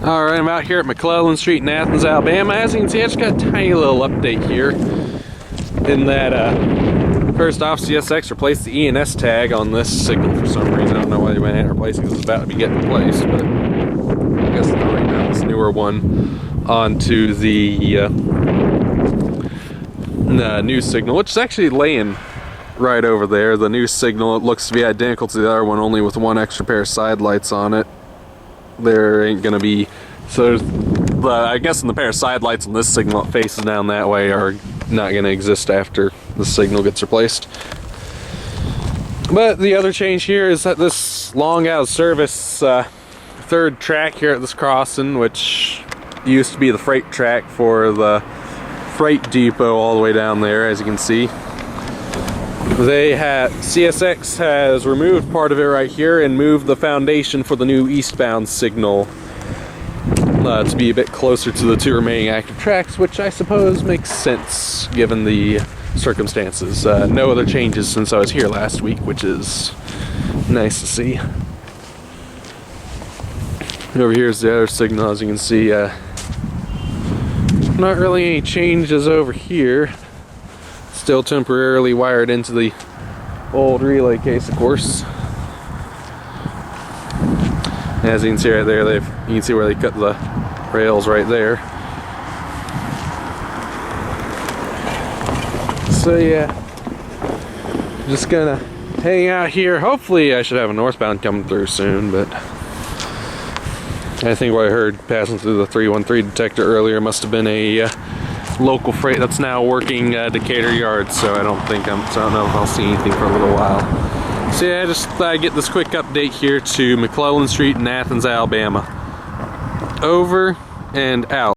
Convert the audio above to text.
Alright, I'm out here at McClellan Street in Athens, Alabama. As you can see, I just got a tiny little update here in that first off, CSX replaced the ENS tag on this signal for some reason. I don't know why they went ahead and replaced it because it's about to be getting replaced, but I guess they're right now this newer one onto the new signal, which is actually laying right over there. The new signal, it looks to be identical to the other one, only with one extra pair of side lights on it. There ain't gonna be, so I guess the pair of side lights on this signal that faces down that way are not gonna exist after the signal gets replaced. But the other change here is that this long out of service third track here at this crossing, which used to be the freight track for the freight depot all the way down there, as you can see. CSX has removed part of it right here and moved the foundation for the new eastbound signal to be a bit closer to the two remaining active tracks, which I suppose makes sense given the circumstances. No other changes since I was here last week, which is nice to see. Over here is the other signal, as you can see. Not really any changes over here. Still temporarily wired into the old relay case, of course. As you can see right there, you can see where they cut the rails right there. So yeah, just gonna hang out here. Hopefully I should have a northbound coming through soon, but I think what I heard passing through the 313 detector earlier must have been a local freight that's now working Decatur yards, so I don't know if I'll see anything for a little while. So yeah, I just thought I'd get this quick update here to McClellan Street in Athens, Alabama. Over and out.